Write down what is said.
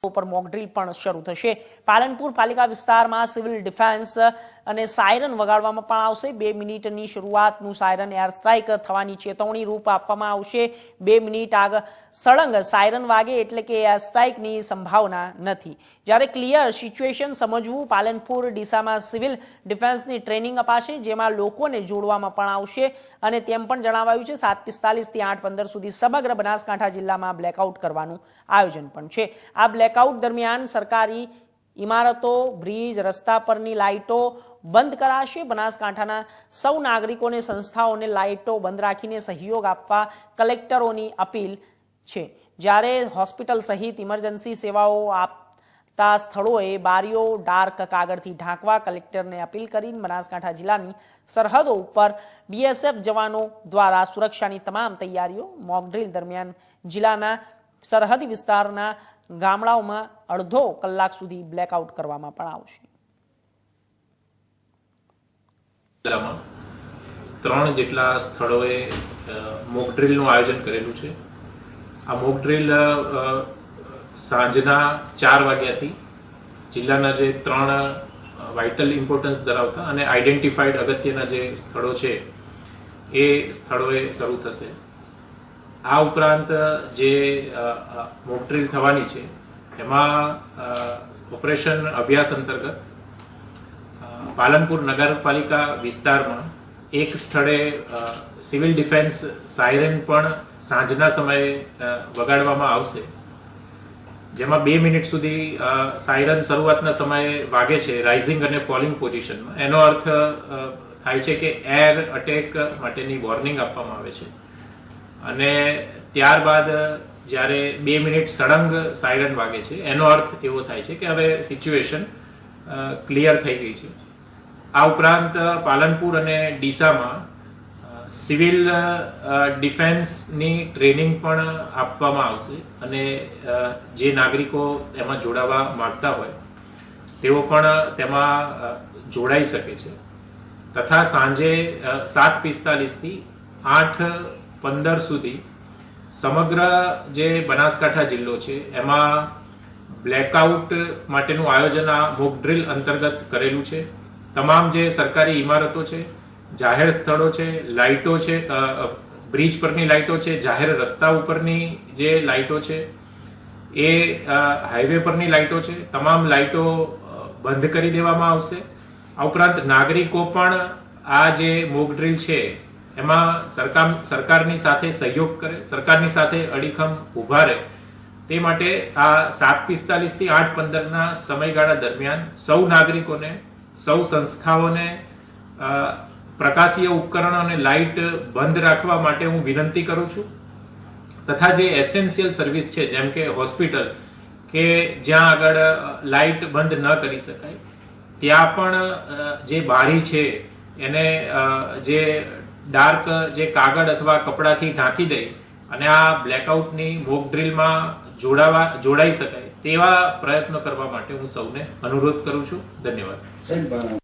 पर mock drill पण શરૂ થશે। પાલનપુર પાલિકા વિસ્તારમાં સિવિલ ડિફેન્સ અને સાયરન વગાડવામાં પણ આવશે। 2 મિનિટની શરૂઆતનું સાયરન એર સ્ટ્રાઇક થવાની ચેતવણી રૂપ આપવામાં આવશે। 2 મિનિટ આગ સળંગ સાયરન વાગે એટલે કે એર સ્ટ્રાઇકની સંભાવના નથી। જ્યારે ક્લિયર સિચ્યુએશન સમજવું પાલનપુર ડીસામાં સિવિલ ડિફેન્સની ટ્રેનિંગ અપાશે, જેમાં લોકોને જોડવામાં પણ આવશે અને તેમ પણ જણાવાયું છે 7:45 થી 8:15 સુધી સમગ્ર બનાસકાંઠા જિલ્લામાં બ્લેકઆઉટ કરવાનું આયોજન પણ છે। આ બ્લેકઆઉટ દરમિયાન સરકારી ઇમારતો, બ્રિજ, રસ્તા પરની લાઇટો બંધ કરાશે। બનાસકાંઠાના સૌ નાગરિકોને સંસ્થાઓને લાઇટો બંધ રાખીને સહયોગ આપવા કલેક્ટરોની અપીલ છે। જ્યારે હોસ્પિટલ સહિત ઇમરજન્સી સેવાઓ આપતા સ્થળોએ બારીઓ ડાર્ક કાગળથી ઢાંકવા કલેક્ટરને અપીલ કરી બનાસકાંઠા જિલ્લાની સરહદો ઉપર બીએસએફ જવાનો દ્વારા સુરક્ષાની તમામ તૈયારીઓ। મોક ડ્રીલ દરમિયાન જિલ્લાના સરહદી વિસ્તારના ગામડાઓમાં અડધો કલાક સુધી બ્લેકઆઉટ કરવામાં પણ આવશે। 3 જેટલા સ્થળોએ મોક ડ્રીલનું આયોજન કરેલું છે। આ મોક ડ્રીલ સાંજના 4 વાગ્યાથી જિલ્લાના જે 3 વાઇટલ ઇમ્પોર્ટન્સ ધરાવતા અને આઈડેન્ટિફાઈડ અગત્યના જે સ્થળો છે એ સ્થળોએ શરૂ થશે। આ ઉપરાંત જે મોક ડ્રીલ થવાની છે એમાં ઓપરેશન અભ્યાસ અંતર્ગત પાલનપુર નગરપાલિકા વિસ્તારમાં એક સ્થળે સિવિલ ડિફેન્સ સાયરન પણ સાંજના સમયે વગાડવામાં આવશે, જેમાં 2 મિનિટ સુધી સાયરન શરૂઆતના સમયે વાગે છે રાઇઝિંગ અને ફોલિંગ પોઝિશનમાં। એનો અર્થ થાય છે કે એર અટેક માટેની વોર્નિંગ આપવામાં આવે છે અને ત્યારબાદ જ્યારે 2 મિનિટ સળંગ સાયરન વાગે છે એનો અર્થ એવો થાય છે કે હવે સિચ્યુએશન ક્લિયર થઈ ગઈ છે। આ ઉપરાંત પાલનપુર અને ડીસામાં સિવિલ ડિફેન્સની ટ્રેનિંગ પણ આપવામાં આવશે અને જે નાગરિકો એમાં જોડાવા માંગતા હોય તેઓ પણ તેમાં જોડાઈ શકે છે। તથા સાંજે 7:45 થી 8:15 સુધી સમગ્ર જે બનાસકાંઠા જિલ્લો છે એમાં બ્લેકઆઉટ માટેનું આયોજન આ મોક ડ્રીલ અંતર્ગત કરેલું છે। તમામ જે સરકારી ઇમારતો છે, જાહેર સ્થળો છે, લાઇટો છે, બ્રિજ પરની લાઇટો છે, જાહેર રસ્તા ઉપરની જે લાઇટો છે, એ હાઈવે પરની લાઇટો છે, તમામ લાઇટો બંધ કરી દેવામાં આવશે। આ ઉપરાંત નાગરિકો પણ આ જે મોક ડ્રીલ છે એમાં સરકારની સાથે સહયોગ કરે, સરકારની સાથે અડીખમ ઊભા રહે તે માટે આ 7:45 થી 8:15ના સમયગાળા દરમિયાન સૌ નાગરિકોને, સૌ સંસ્થાઓને પ્રકાશીય ઉપકરણો અને લાઇટ બંધ રાખવા માટે હું વિનંતી કરું છું। તથા જે એસેન્શિયલ સર્વિસ છે જેમ કે હોસ્પિટલ કે જ્યાં આગળ લાઇટ બંધ ન કરી શકાય ત્યાં પણ જે બારી છે એને જે ડાર્ક જે કાગળ અથવા કપડાથી ઢાંકી દઈ અને આ બ્લેકઆઉટની મોક ડ્રીલમાં જોડાઈ શકાય તેવા પ્રયત્નો કરવા માટે હું સૌને અનુરોધ કરું છું। ધન્યવાદ। સાહેબ,